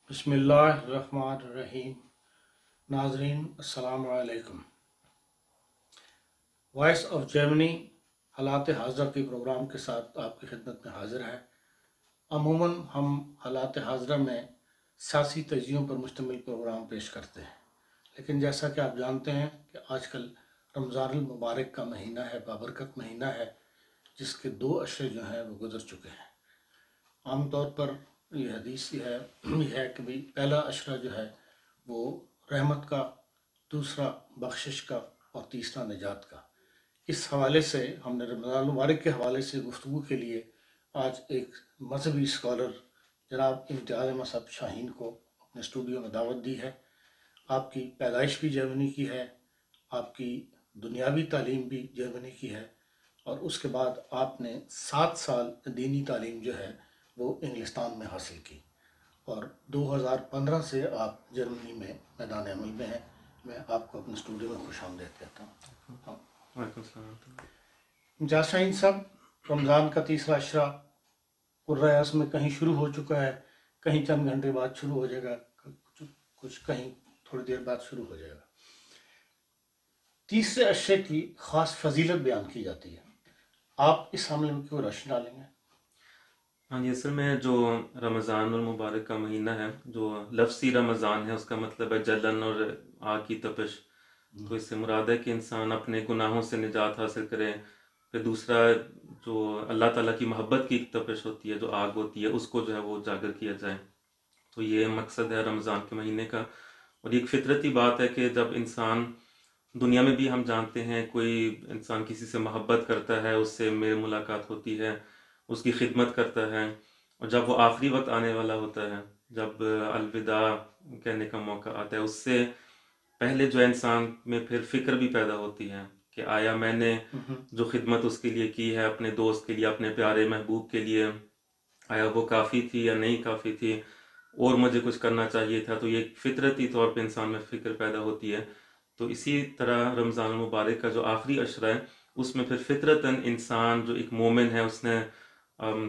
بسم اللہ الرحمن الرحیم۔ ناظرین السلام علیکم۔ وائس آف جرمنی حالات حاضرہ کے پروگرام کے ساتھ آپ کی خدمت میں حاضر ہے۔ عموماً ہم حالات حاضرہ میں سیاسی تجزیوں پر مشتمل پروگرام پیش کرتے ہیں، لیکن جیسا کہ آپ جانتے ہیں کہ آج کل رمضان المبارک کا مہینہ ہے، بابرکت مہینہ ہے، جس کے 2 عشرے جو ہیں وہ گزر چکے ہیں۔ عام طور پر یہ حدیث یہ ہے کہ بھی پہلا عشرہ جو ہے وہ رحمت کا، دوسرا بخشش کا اور تیسرا نجات کا۔ اس حوالے سے ہم نے رمضان المبارک کے حوالے سے گفتگو کے لیے آج ایک مذہبی اسکالر جناب امتیاز احمد صاحب شاہین کو اپنے اسٹوڈیو میں دعوت دی ہے۔ آپ کی پیدائش بھی جرمنی کی ہے، آپ کی دنیاوی تعلیم بھی جرمنی کی ہے، اور اس کے بعد آپ نے 7 سال دینی تعلیم جو ہے وہ انگلستان میں حاصل کی، اور 2015 سے آپ جرمنی میں میدان عمل میں ہیں۔ میں آپ کو اپنے اسٹوڈیو میں خوش آمدید کہتا ہوں۔ وعلیکم السلام۔ امتیاز شاہین صاحب، رمضان کا تیسرا عشرہ قرۂ اعظم میں کہیں شروع ہو چکا ہے، کہیں چند گھنٹے بعد شروع ہو جائے گا، کچھ کہیں تھوڑی دیر بعد شروع ہو جائے گا۔ تیسرے عشرے کی خاص فضیلت بیان کی جاتی ہے، آپ اس حاملے میں کیوں روشنی ڈالیں گے؟ ہاں جی، اصل میں جو رمضان المبارک کا مہینہ ہے، جو لفظی رمضان ہے، اس کا مطلب ہے جلن اور آگ کی تپش۔ تو اس سے مراد ہے کہ انسان اپنے گناہوں سے نجات حاصل کرے۔ پھر دوسرا جو اللہ تعالیٰ کی محبت کی ایک تپش ہوتی ہے، جو آگ ہوتی ہے، اس کو جو ہے وہ اجاگر کیا جائے۔ تو یہ مقصد ہے رمضان کے مہینے کا، اور یہ ایک فطرتی بات ہے کہ جب انسان دنیا میں بھی ہم جانتے ہیں کوئی انسان کسی سے محبت کرتا ہے، اس سے میل ملاقات ہوتی ہے، اس کی خدمت کرتا ہے، اور جب وہ آخری وقت آنے والا ہوتا ہے، جب الوداع کہنے کا موقع آتا ہے، اس سے پہلے جو انسان میں پھر فکر بھی پیدا ہوتی ہے کہ آیا میں نے جو خدمت اس کے لیے کی ہے، اپنے دوست کے لیے، اپنے پیارے محبوب کے لیے، آیا وہ کافی تھی یا نہیں کافی تھی، اور مجھے کچھ کرنا چاہیے تھا۔ تو یہ فطرتی طور پہ انسان میں فکر پیدا ہوتی ہے۔ تو اسی طرح رمضان المبارک کا جو آخری عشرہ ہے، اس میں پھر فطرتاً انسان جو ایک مومن ہے، اس نے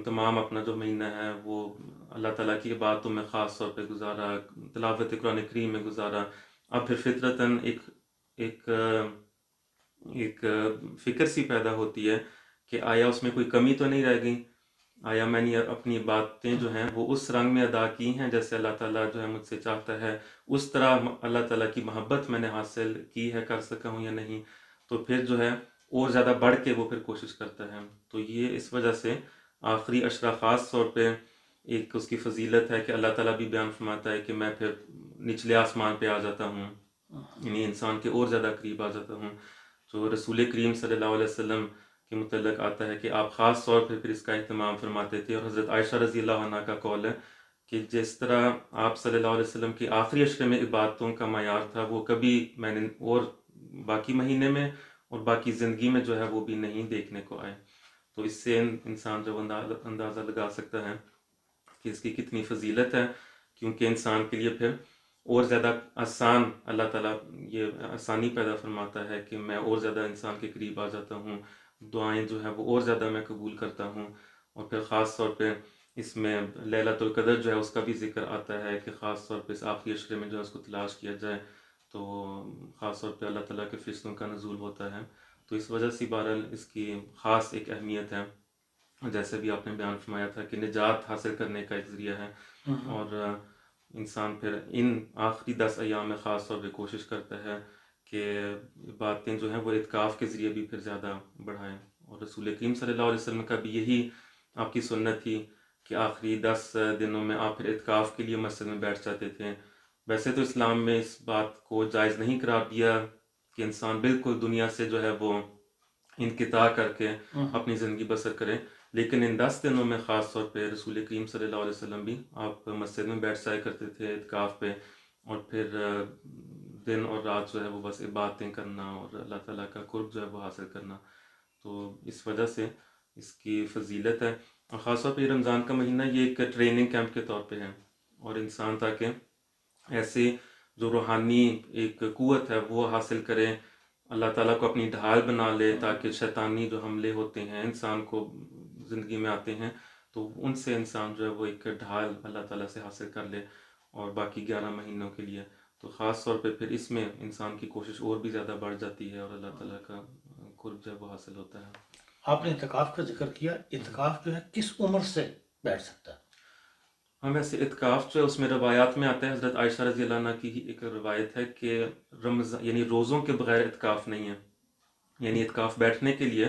تمام اپنا جو مہینہ ہے وہ اللہ تعالیٰ کی باتوں میں خاص طور پہ گزارا، تلاوت قرآن کریم میں گزارا۔ اب پھر فطرتاً ایک ایک فکر سی پیدا ہوتی ہے کہ آیا اس میں کوئی کمی تو نہیں رہ گئی، آیا میں نے اپنی باتیں جو ہیں وہ اس رنگ میں ادا کی ہیں جیسے اللہ تعالیٰ جو ہے مجھ سے چاہتا ہے، اس طرح اللہ تعالیٰ کی محبت میں نے حاصل کی ہے، کر سکا ہوں یا نہیں۔ تو پھر جو ہے اور زیادہ بڑھ کے وہ پھر کوشش کرتا ہے۔ تو یہ اس وجہ سے آخری عشرہ خاص طور پہ ایک اس کی فضیلت ہے کہ اللہ تعالیٰ بھی بیان فرماتا ہے کہ میں پھر نچلے آسمان پہ آ جاتا ہوں، یعنی انسان کے اور زیادہ قریب آ جاتا ہوں۔ جو رسول کریم صلی اللہ علیہ وسلم کے متعلق آتا ہے کہ آپ خاص طور پہ پھر اس کا اہتمام فرماتے تھے، اور حضرت عائشہ رضی اللہ عنہ کا قول ہے کہ جس طرح آپ صلی اللہ علیہ وسلم کی آخری عشرے میں عبادتوں کا معیار تھا، وہ کبھی میں نے اور باقی مہینے میں اور باقی زندگی میں جو ہے وہ بھی نہیں دیکھنے کو آئے۔ تو اس سے انسان جب اندازہ لگا سکتا ہے کہ اس کی کتنی فضیلت ہے، کیونکہ انسان کے لیے پھر اور زیادہ آسان اللہ تعالیٰ یہ آسانی پیدا فرماتا ہے کہ میں اور زیادہ انسان کے قریب آ جاتا ہوں، دعائیں جو ہے وہ اور زیادہ میں قبول کرتا ہوں۔ اور پھر خاص طور پہ اس میں لیلۃ القدر جو ہے اس کا بھی ذکر آتا ہے کہ خاص طور پہ اس آخری عشرے میں جو ہے اس کو تلاش کیا جائے، تو خاص طور پہ اللہ تعالیٰ کے فرشتوں کا نزول ہوتا ہے۔ تو اس وجہ سے بہرحال اس کی خاص ایک اہمیت ہے، جیسے بھی آپ نے بیان فرمایا تھا کہ نجات حاصل کرنے کا ایک ذریعہ ہے، اور انسان پھر ان آخری 10 ایام میں خاص طور پہ کوشش کرتا ہے کہ باتیں جو ہیں وہ اعتکاف کے ذریعے بھی پھر زیادہ بڑھائیں۔ اور رسول کریم صلی اللہ علیہ وسلم کا بھی یہی آپ کی سنت تھی کہ آخری 10 دنوں میں آپ پھر اعتکاف کے لیے مسجد میں بیٹھ جاتے تھے۔ ویسے تو اسلام میں اس بات کو جائز نہیں قرار دیا کہ انسان بالکل دنیا سے جو ہے وہ انقطاع کر کے اپنی زندگی بسر کرے، لیکن ان 10 دنوں میں خاص طور پہ رسول کریم صلی اللہ علیہ وسلم بھی آپ مسجد میں بیٹھ جایا کرتے تھے اعتکاف پہ، اور پھر دن اور رات جو ہے وہ بس عبادتیں کرنا اور اللہ تعالیٰ کا قرب جو ہے وہ حاصل کرنا۔ تو اس وجہ سے اس کی فضیلت ہے، اور خاص طور پہ رمضان کا مہینہ یہ ایک ٹریننگ کیمپ کے طور پہ ہے، اور انسان تاکہ ایسے جو روحانی ایک قوت ہے وہ حاصل کرے، اللہ تعالیٰ کو اپنی ڈھال بنا لے، تاکہ شیطانی جو حملے ہوتے ہیں انسان کو زندگی میں آتے ہیں تو ان سے انسان جو ہے وہ ایک ڈھال اللہ تعالیٰ سے حاصل کر لے، اور باقی 11 مہینوں کے لیے. تو خاص طور پہ پھر اس میں انسان کی کوشش اور بھی زیادہ بڑھ جاتی ہے اور اللہ تعالیٰ کا قرب جو ہے وہ حاصل ہوتا ہے. آپ نے اعتکاف کا ذکر کیا، اعتکاف جو ہے کس عمر سے بیٹھ سکتا ہے؟ ہاں ویسے اعتکاف جو ہے اس میں روایات میں آتا ہے. حضرت عائشہ رضی اللہ عنہ کی ہی ایک روایت ہے کہ رمضان یعنی روزوں کے بغیر اعتکاف نہیں ہے. یعنی اعتکاف بیٹھنے کے لیے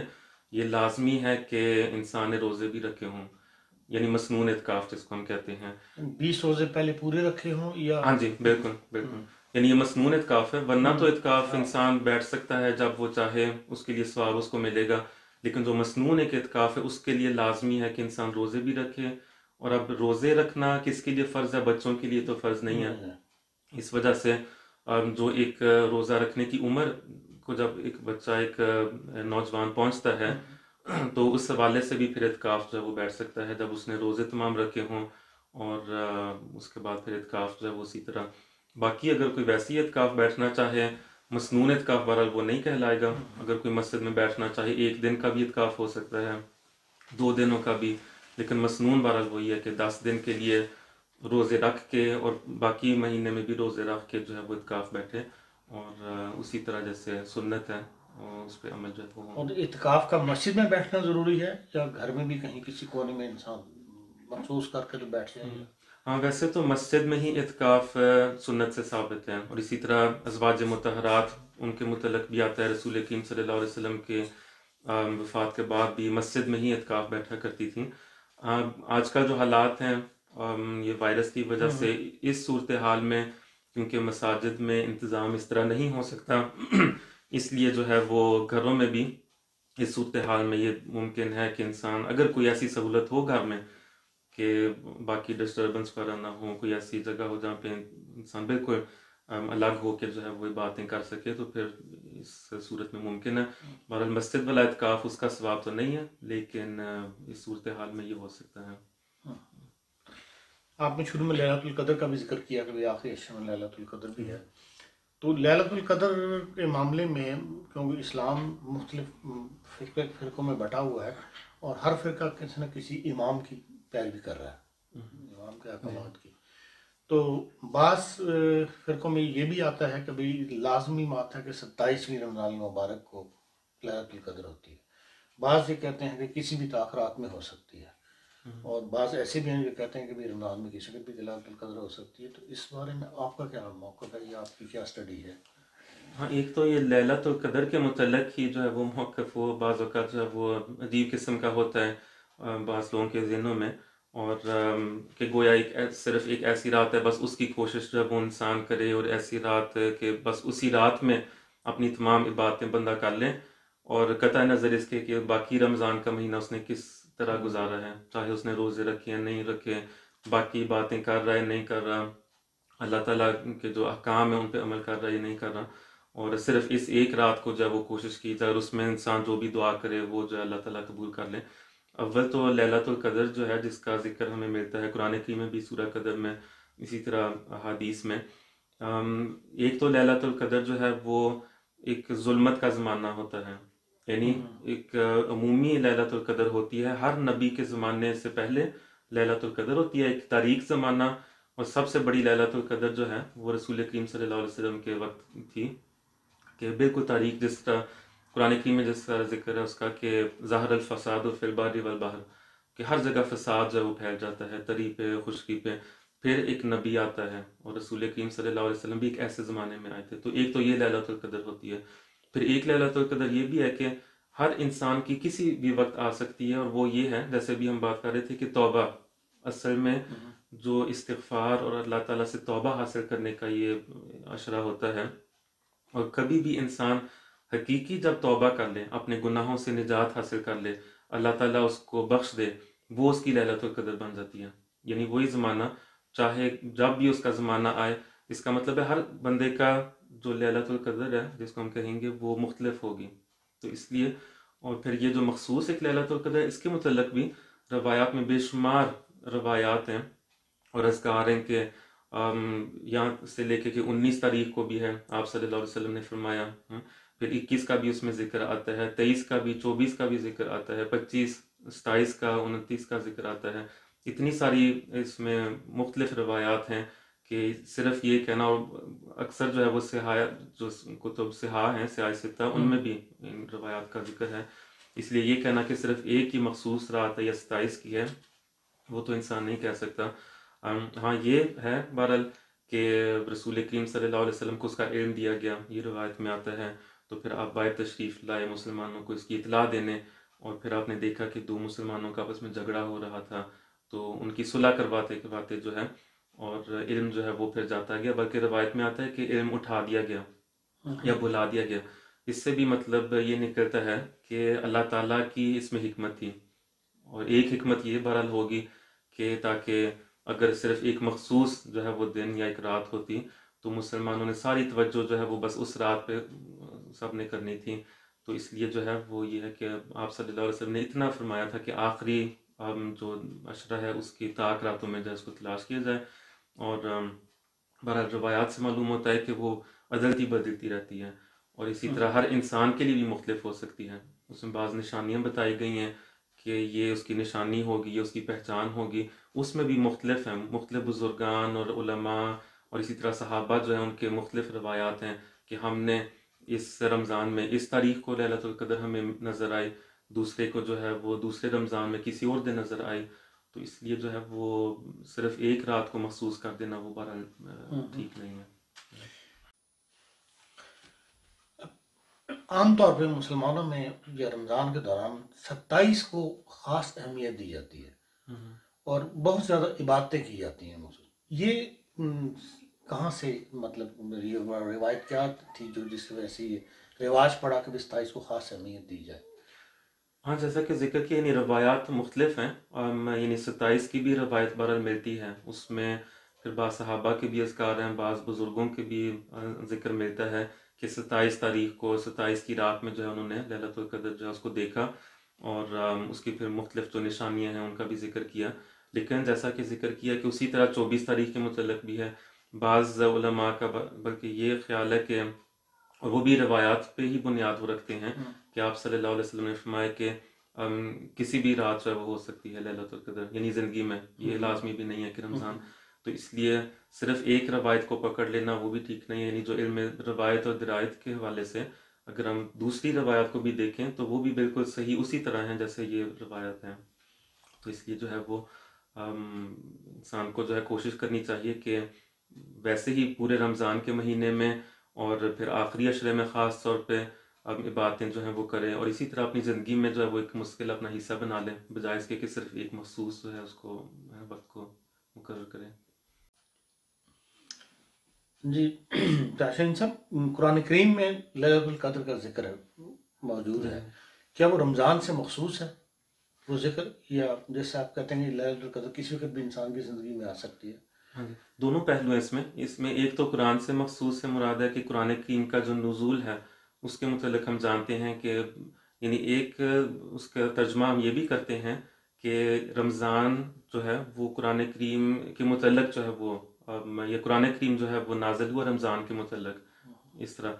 یہ لازمی ہے کہ انسان نے روزے بھی رکھے ہوں، یعنی مسنون اعتکاف جس کو ہم کہتے ہیں. 20 روزے پہلے پورے رکھے ہوں یا؟ ہاں جی بالکل بالکل، یعنی یہ مسنون اعتکاف ہے. ورنہ تو اعتکاف انسان بیٹھ سکتا ہے جب وہ چاہے، اس کے لیے ثواب اس کو ملے گا. لیکن جو مسنون ایک اعتکاف ہے اس کے لیے لازمی ہے کہ انسان روزے بھی رکھے. اور اب روزے رکھنا کس کے لیے فرض ہے؟ بچوں کے لیے تو فرض نہیں ہے. اس وجہ سے جو ایک روزہ رکھنے کی عمر کو جب ایک بچہ ایک نوجوان پہنچتا ہے تو اس حوالے سے بھی پھر اعتکاف جو ہے وہ بیٹھ سکتا ہے جب اس نے روزے تمام رکھے ہوں. اور اس کے بعد پھر اعتکاف جو ہے وہ اسی طرح. باقی اگر کوئی ویسی اعتکاف بیٹھنا چاہے، مسنون اعتکاف بہرحال وہ نہیں کہلائے گا. اگر کوئی مسجد میں بیٹھنا چاہے 1 دن کا بھی اعتکاف ہو سکتا ہے، 2 دنوں کا بھی. لیکن مسنون بہرحال وہی ہے کہ 10 دن کے لیے روزے رکھ کے اور باقی مہینے میں بھی روزے رکھ کے جو ہے وہ اعتکاف بیٹھے. اور اسی طرح جیسے سنت ہے اس پہ عمل جو ہے وہ ہو. اور اعتکاف کا مسجد میں بیٹھنا ضروری ہے یا گھر میں بھی کہیں کسی کونے میں انسان مخصوص کر کے تو بیٹھ جائے گا؟ ہاں ویسے تو مسجد میں ہی اعتکاف سنت سے ثابت ہے. اور اسی طرح ازواج مطہرات ان کے متعلق بھی آتا ہے. رسول کریم صلی اللہ علیہ وسلم کے وفات کے بعد بھی مسجد میں ہی اعتکاف بیٹھا کرتی تھیں. آج کل جو حالات ہیں یہ وائرس کی وجہ سے، اس صورتحال میں کیونکہ مساجد میں انتظام اس طرح نہیں ہو سکتا اس لیے جو ہے وہ گھروں میں بھی اس صورتحال میں یہ ممکن ہے کہ انسان اگر کوئی ایسی سہولت ہو گھر میں کہ باقی ڈسٹربنس وغیرہ نہ ہو، کوئی ایسی جگہ ہو جہاں پہ انسان بالکل الگ ہو کے جو ہے وہ باتیں کر سکے، تو پھر اس صورت میں ممکن ہے. بہرحال مسجد والا اعتکاف اس کا ثواب تو نہیں ہے، لیکن اس صورتحال میں یہ ہو سکتا ہے. آپ نے شروع میں لیلۃ القدر کا بھی ذکر کیا کہ آخری عشر میں لیلۃ القدر بھی ہے. تو لیلۃ القدر کے معاملے میں کیونکہ اسلام مختلف فرقوں میں بٹا ہوا ہے اور ہر فرقہ کسی نہ کسی امام کی پیروی کر رہا ہے، امام کے احکامات کی. تو بعض فرقوں میں یہ بھی آتا ہے کہ بھئی لازمی بات ہے کہ 27ویں رمضان المبارک کو لیلۃ القدر ہوتی ہے. بعض یہ کہتے ہیں کہ کسی بھی تاخرات میں ہو سکتی ہے، اور بعض ایسے بھی ہیں جو کہتے ہیں کہ بھی رمضان میں کسی بھی لیلۃ القدر ہو سکتی ہے. تو اس بارے میں آپ کا کیا موقف ہے یا آپ کی کیا اسٹڈی ہے؟ ہاں ایک تو یہ لیلۃ القدر کے متعلق ہی جو ہے وہ موقف وہ بعض اوقات جو ہے وہ عجیب قسم کا ہوتا ہے بعض لوگوں کے ذہنوں میں. اور کہ گویا صرف ایک ایسی رات ہے، بس اس کی کوشش جو ہے وہ انسان کرے، اور ایسی رات کہ بس اسی رات میں اپنی تمام عبادتیں بندہ کر لیں، اور قطع نظر اس کے کہ باقی رمضان کا مہینہ اس نے کس طرح گزارا ہے، چاہے اس نے روزے رکھے ہیں نہیں رکھے، باقی باتیں کر رہا ہے نہیں کر رہا، اللہ تعالیٰ کے جو احکام ہیں ان پہ عمل کر رہا ہے یا نہیں کر رہا. اور صرف اس ایک رات کو جو ہے وہ کوشش کی جائے، اور اس میں انسان جو بھی دعا کرے وہ جو ہے اللہ تعالیٰ قبول کر لے. اول تو لیلۃ القدر جو ہے جس کا ذکر ہمیں ملتا ہے قرآن کریم میں بھی، سورہ قدر میں، اسی طرح احادیث میں. ایک تو لیلۃ القدر جو ہے وہ ایک ظلمت کا زمانہ ہوتا ہے، یعنی ایک عمومی لیلۃ القدر ہوتی ہے. ہر نبی کے زمانے سے پہلے لیلۃ القدر ہوتی ہے، ایک تاریک زمانہ. اور سب سے بڑی لیلۃ القدر جو ہے وہ رسول کریم صلی اللہ علیہ وسلم کے وقت تھی، کہ بالکل تاریخ جس طرح قرآن کریم میں جس طرح ذکر ہے اس کا کہ ظاہر الفساد فی البر والبحر، کہ ہر جگہ فساد جو ہے وہ پھیل جاتا ہے، تری پہ خشکی پہ. پھر ایک نبی آتا ہے، اور رسول کریم صلی اللہ علیہ وسلم بھی ایک ایسے زمانے میں آئے تھے. تو ایک تو یہ لیلۃ القدر ہوتی ہے. پھر ایک لیلۃ القدر یہ بھی ہے کہ ہر انسان کی کسی بھی وقت آ سکتی ہے، اور وہ یہ ہے جیسے بھی ہم بات کر رہے تھے کہ توبہ اصل میں جو استغفار اور اللہ تعالیٰ سے توبہ حاصل کرنے کا یہ عشرہ ہوتا ہے. اور کبھی بھی انسان حقیقی جب توبہ کر لے، اپنے گناہوں سے نجات حاصل کر لے، اللہ تعالیٰ اس کو بخش دے، وہ اس کی لیلۃ القدر بن جاتی ہے. یعنی وہی زمانہ چاہے جب بھی اس کا زمانہ آئے، اس کا مطلب ہے ہر بندے کا جو لیلۃ القدر ہے جس کو ہم کہیں گے وہ مختلف ہوگی. تو اس لیے اور پھر یہ جو مخصوص ایک لیلۃ القدر ہے، اس کے متعلق بھی روایات میں بے شمار روایات ہیں اور اذکار ہیں کہ یہاں سے لے کے کہ 19 تاریخ کو بھی ہے، آپ صلی اللہ علیہ وسلم نے فرمایا. پھر 21 کا بھی اس میں ذکر آتا ہے، 23 کا بھی، 24 کا بھی ذکر آتا ہے، 25، 27 کا، 29 کا ذکر آتا ہے. اتنی ساری اس میں مختلف روایات ہیں کہ صرف یہ کہنا، اور اکثر جو ہے وہ سیاح جو کتب سیاح ہیں، سیاہ ستہ، ان میں بھی ان روایات کا ذکر ہے. اس لیے یہ کہنا کہ صرف ایک ہی مخصوص رات ہے یا 27 کی ہے، وہ تو انسان نہیں کہہ سکتا. ہاں یہ ہے بہرحال کہ رسول کریم صلی اللہ علیہ وسلم کو اس کا علم دیا گیا، یہ روایت میں آتا ہے. تو پھر آپ باہر تشریف لائے مسلمانوں کو اس کی اطلاع دینے، اور پھر آپ نے دیکھا کہ دو مسلمانوں کا آپس میں جھگڑا ہو رہا تھا، تو ان کی صلح کرواتے جو ہے، اور علم جو ہے وہ پھر جاتا گیا. بلکہ روایت میں آتا ہے کہ علم اٹھا دیا گیا یا بلا دیا گیا. اس سے بھی مطلب یہ نکلتا ہے کہ اللہ تعالیٰ کی اس میں حکمت تھی. اور ایک حکمت یہ بہرحال ہوگی کہ تاکہ اگر صرف ایک مخصوص جو ہے وہ دن یا ایک رات ہوتی تو مسلمانوں نے ساری توجہ جو ہے وہ بس اس رات پہ سب نے کرنی تھی. تو اس لیے جو ہے وہ یہ ہے کہ آپ صلی اللہ علیہ وسلم نے اتنا فرمایا تھا کہ آخری جو عشرہ ہے اس کی طاق راتوں میں جو ہے اس کو تلاش کیا جائے. اور بہرحال روایات سے معلوم ہوتا ہے کہ وہ عدلتی بدلتی رہتی ہے، اور اسی طرح ہر انسان کے لیے بھی مختلف ہو سکتی ہے. اس میں بعض نشانیاں بتائی گئی ہیں کہ یہ اس کی نشانی ہوگی، یہ اس کی پہچان ہوگی. اس میں بھی مختلف ہیں، مختلف بزرگان اور علماء اور اسی طرح صحابہ جو ہیں ان کے مختلف روایات ہیں کہ ہم نے اس رمضان میں اس تاریخ کو لیلۃ القدر ہمیں نظر آئی، دوسرے کو جو ہے وہ دوسرے رمضان میں کسی اور دن نظر آئی. تو اس لیے جو ہے وہ صرف ایک رات کو مخصوص کر دینا وہ بہرحال ٹھیک نہیں ہے. عام طور پہ مسلمانوں میں یا رمضان کے دوران 27 کو خاص اہمیت دی جاتی ہے اور بہت زیادہ عبادتیں کی جاتی ہیں. یہ کہاں سے مطلب روایت کیا تھی جو جس کی وجہ سے یہ رواج پڑا کہ 27 کو خاص اہمیت دی جائے؟ ہاں جیسا کہ ذکر کیا، یعنی روایات مختلف ہیں. یعنی 27 کی بھی روایت بہرحال ملتی ہے، اس میں پھر بعض صحابہ کے بھی اذکار ہیں، بعض بزرگوں کے بھی ذکر ملتا ہے کہ 27 تاریخ کو 27 کی رات میں جو ہے انہوں نے لیلۃ القدر جو ہے اس کو دیکھا، اور اس کی پھر مختلف جو نشانیاں ہیں ان کا بھی ذکر کیا. لیکن جیسا کہ ذکر کیا کہ اسی طرح 24 تاریخ کے متعلق بھی ہے. بعض علماء کا بلکہ یہ خیال ہے کہ، اور وہ بھی روایات پہ ہی بنیاد وہ رکھتے ہیں کہ آپ صلی اللہ علیہ وسلم نے فرمایا کہ کسی بھی رات جو ہے وہ ہو سکتی ہے لیلۃ القدر، یعنی زندگی میں، یہ لازمی بھی نہیں ہے کہ رمضان. تو اس لیے صرف ایک روایت کو پکڑ لینا وہ بھی ٹھیک نہیں ہے. یعنی جو علم روایت اور درایت کے حوالے سے اگر ہم دوسری روایات کو بھی دیکھیں تو وہ بھی بالکل صحیح اسی طرح ہیں جیسے یہ روایت ہیں. تو اس لیے جو ہے وہ انسان کو جو ہے کوشش کرنی چاہیے کہ ویسے ہی پورے رمضان کے مہینے میں اور پھر آخری عشرے میں خاص طور پہ عبادتیں جو ہیں وہ کریں، اور اسی طرح اپنی زندگی میں جو ہے وہ ایک مشکل اپنا حصہ بنا لیں، بجائے اس کے کہ صرف ایک مخصوص جو ہے اس کو وقت کو مقرر کریں. جی تحسین صاحب، قرآن کریم میں لیلۃ القدر کا ذکر موجود ہے، کیا وہ رمضان سے مخصوص ہے وہ ذکر، یا جیسے آپ کہتے ہیں کہ لیلۃ القدر کسی وقت بھی انسان کی زندگی میں آ سکتی ہے؟ ہاں جی، دونوں پہلو ہیں اس میں ایک تو قرآن سے مخصوص سے مراد ہے کہ قرآن کریم کا جو نزول ہے اس کے متعلق ہم جانتے ہیں کہ، یعنی ایک اس کا ترجمہ ہم یہ بھی کرتے ہیں کہ رمضان جو ہے وہ قرآن کریم کے متعلق جو ہے وہ یہ قرآن کریم جو ہے وہ نازل ہوا رمضان کے متعلق، اس طرح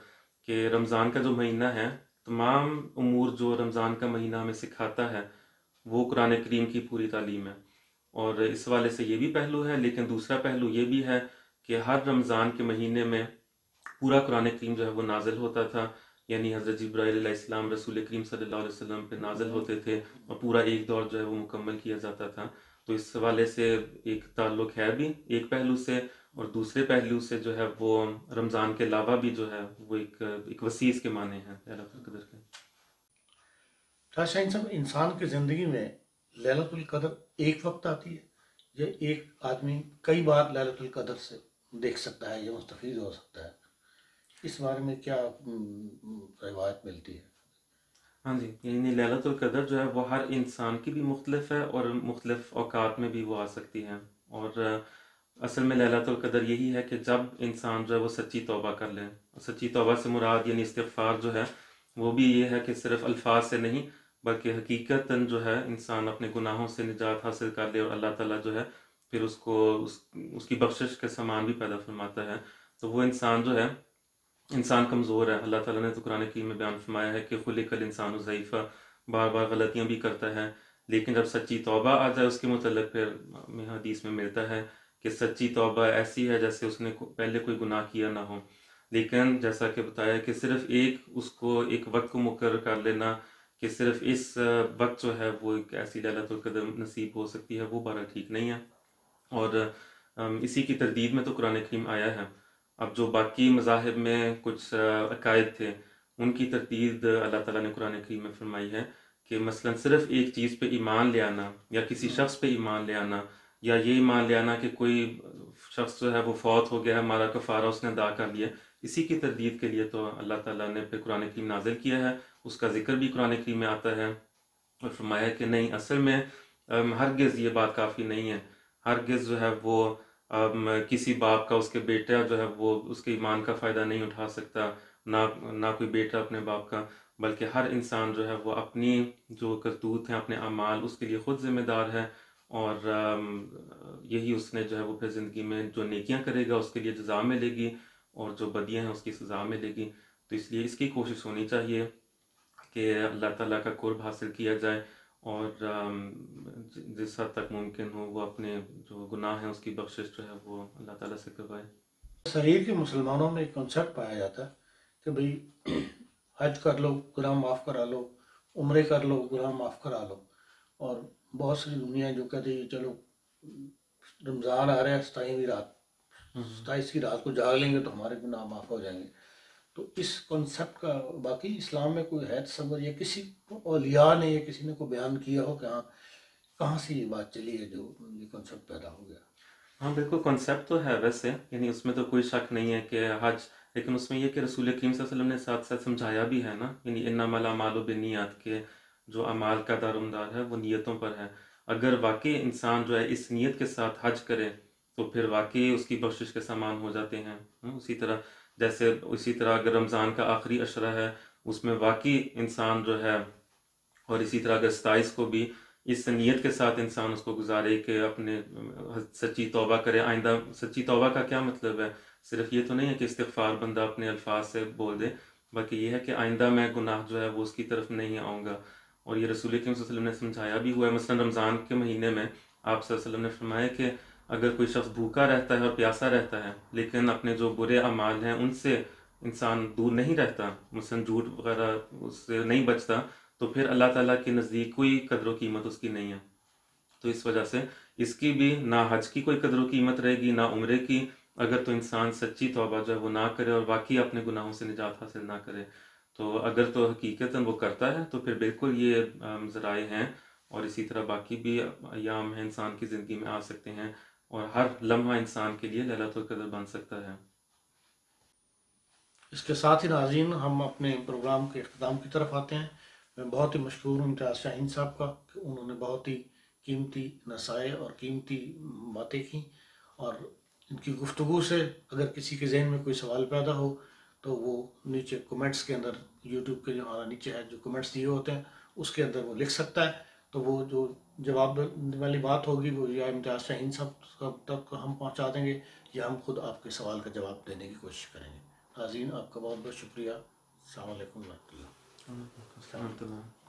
کہ رمضان کا جو مہینہ ہے تمام امور جو رمضان کا مہینہ ہمیں سکھاتا ہے وہ قرآن کریم کی پوری تعلیم ہے. اور اس والے سے یہ بھی پہلو ہے، لیکن دوسرا پہلو یہ بھی ہے کہ ہر رمضان کے مہینے میں پورا قرآن کریم جو ہے وہ نازل ہوتا تھا. یعنی حضرت جبرائیل علیہ السلام رسول کریم صلی اللہ علیہ وسلم پہ نازل ہوتے تھے اور پورا ایک دور جو ہے وہ مکمل کیا جاتا تھا. تو اس حوالے سے ایک تعلق ہے بھی ایک پہلو سے، اور دوسرے پہلو سے جو ہے وہ رمضان کے علاوہ بھی جو ہے وہ ایک وسیع اس کے معنی ہیں لیلۃ القدر کے. شاہین صاحب، انسان کی زندگی میں لیلۃ القدر ایک وقت آتی ہے یا ایک آدمی کئی بار لیلۃ القدر سے دیکھ سکتا ہے یا مستفید ہو سکتا ہے؟ اس بارے میں کیا روایت ملتی ہے؟ ہاں جی، یعنی لیلۃ القدر جو ہے وہ ہر انسان کی بھی مختلف ہے اور مختلف اوقات میں بھی وہ آ سکتی ہے. اور اصل میں لیلۃ القدر یہی ہے کہ جب انسان جو ہے وہ سچی توبہ کر لے. سچی توبہ سے مراد یعنی استغفار جو ہے وہ بھی یہ ہے کہ صرف الفاظ سے نہیں بلکہ حقیقتاً جو ہے انسان اپنے گناہوں سے نجات حاصل کر لے، اور اللہ تعالیٰ جو ہے پھر اس کو اس کی بخشش کے سامان بھی پیدا فرماتا ہے. تو وہ انسان جو ہے، انسان کمزور ہے. اللہ تعالیٰ نے تو قرآن کریم میں بیان فرمایا ہے کہ خلق الانسان ضعیفا، بار بار غلطیاں بھی کرتا ہے، لیکن جب سچی توبہ آ جائے اس کے متعلق پھر حدیث میں ملتا ہے کہ سچی توبہ ایسی ہے جیسے اس نے پہلے کوئی گناہ کیا نہ ہو، لیکن جیسا کہ بتایا کہ صرف اس کو ایک وقت کو مقرر کر لینا کہ صرف اس وقت جو ہے وہ ایک ایسی لیلۃ القدر نصیب ہو سکتی ہے، وہ بارہ ٹھیک نہیں ہے۔ اور اسی کی تردید میں تو قرآن کریم آیا ہے۔ اب جو باقی مذاہب میں کچھ عقائد تھے، ان کی تردید اللہ تعالیٰ نے قرآن کریم میں فرمائی ہے کہ مثلا صرف ایک چیز پہ ایمان لے آنا، یا کسی شخص پہ ایمان لے آنا، یا یہ ایمان لے آنا کہ کوئی شخص جو ہے وہ فوت ہو گیا ہے، ہمارا کفارہ اس نے ادا کر لیا، اسی کی تردید کے لیے تو اللہ تعالیٰ نے پھر قرآن کریم نازل کیا ہے۔ اس کا ذکر بھی قرآن کریم میں آتا ہے، اور فرمایا کہ نہیں، اصل میں ہرگز یہ بات کافی نہیں ہے، ہرگز جو ہے وہ کسی باپ کا اس کے بیٹا جو ہے وہ اس کے ایمان کا فائدہ نہیں اٹھا سکتا، نہ کوئی بیٹا اپنے باپ کا، بلکہ ہر انسان جو ہے وہ اپنی جو کرتوت ہیں، اپنے اعمال، اس کے لیے خود ذمہ دار ہے، اور یہی اس نے جو ہے وہ پھر زندگی میں جو نیکیاں کرے گا اس کے لیے جزا ملے گی، اور جو بدیاں ہیں اس کی سزا ملے گی۔ تو اس لیے اس کی کوشش ہونی چاہیے کہ اللہ تعالیٰ کا قرب حاصل کیا جائے، اور جس حد تک ممکن ہو وہ اپنے جو گناہ ہیں اس کی بخشش جو ہے وہ اللہ تعالیٰ سے کروائے۔ صحیح کہ مسلمانوں میں ایک کنسیپٹ پایا جاتا ہے کہ بھئی حج کر لو گناہ معاف کرا لو، عمرے کر لو گناہ معاف کرا لو، اور بہت سی دنیا جو کہتی ہے چلو رمضان آ رہا ہے 27ویں رات، 27 کی رات کو جاگ لیں گے تو ہمارے گناہ معاف ہو جائیں گے۔ تو اس کنسیپٹ کا باقی اسلام میں کوئی ہے تصور، یا کسی اولیاء نے یا کسی نے کوئی بیان کیا ہو کہ ہاں کہاں سے یہ بات چلی ہے جو یہ کنسیپٹ پیدا ہو گیا؟ ہاں بالکل، کنسیپٹ تو ہے ویسے، یعنی اس میں تو کوئی شک نہیں ہے کہ حج، لیکن اس میں یہ کہ رسول کریم صلی اللہ علیہ وسلم نے ساتھ ساتھ سمجھایا بھی ہے نا، یعنی انما الاعمال بالنیات، کے جو اعمال کا دارومدار ہے وہ نیتوں پر ہے۔ اگر واقعی انسان جو ہے اس نیت کے ساتھ حج کرے تو پھر واقعی اس کی بخشش کے سامان ہو جاتے ہیں۔ اسی طرح اگر رمضان کا آخری عشرہ ہے، اس میں واقعی انسان جو ہے، اور اسی طرح اگر 27 کو بھی اس نیت کے ساتھ انسان اس کو گزارے کہ اپنے سچی توبہ کرے آئندہ۔ سچی توبہ کا کیا مطلب ہے؟ صرف یہ تو نہیں ہے کہ استغفار بندہ اپنے الفاظ سے بول دے، بلکہ یہ ہے کہ آئندہ میں گناہ جو ہے وہ اس کی طرف نہیں آؤں گا، اور یہ رسول کریم صلی اللہ علیہ وسلم نے سمجھایا بھی ہوا ہے۔ مثلا رمضان کے مہینے میں آپ صلی اللہ علیہ وسلم نے فرمایا کہ اگر کوئی شخص بھوکا رہتا ہے اور پیاسا رہتا ہے، لیکن اپنے جو برے اعمال ہیں ان سے انسان دور نہیں رہتا، مثلا جھوٹ وغیرہ اس سے نہیں بچتا، تو پھر اللہ تعالیٰ کے نزدیک کوئی قدر و قیمت اس کی نہیں ہے۔ تو اس وجہ سے اس کی بھی نہ حج کی کوئی قدر و قیمت رہے گی، نہ عمرے کی، اگر تو انسان سچی توبہ جو ہے وہ نہ کرے اور واقعی اپنے گناہوں سے نجات حاصل نہ کرے۔ تو اگر تو حقیقتاً وہ کرتا ہے تو پھر بالکل یہ ذرائع ہیں، اور اسی طرح باقی بھی ایام ہیں انسان کی زندگی میں آ سکتے ہیں، اور ہر لمحہ انسان کے لیے لیلۃ القدر بن سکتا ہے۔ اس کے ساتھ ہی ناظرین ہم اپنے پروگرام کے اختتام کی طرف آتے ہیں۔ میں بہت ہی مشکور ہوں امتیاز شاہین صاحب کا کہ انہوں نے بہت ہی قیمتی نصائح اور قیمتی باتیں کی، اور ان کی گفتگو سے اگر کسی کے ذہن میں کوئی سوال پیدا ہو تو وہ نیچے کمنٹس کے اندر، یوٹیوب کے جو ہمارا نیچے ہے جو کمنٹس دیے ہوتے ہیں اس کے اندر وہ لکھ سکتا ہے، تو وہ جو جواب والی بات ہوگی وہ یا امتیاز شاہین صاحب تک ہم پہنچا دیں گے، یا ہم خود آپ کے سوال کا جواب دینے کی کوشش کریں گے۔ ناظرین آپ کا بہت بہت شکریہ۔ السلام علیکم ورحمۃ اللہ۔ السلام علیکم۔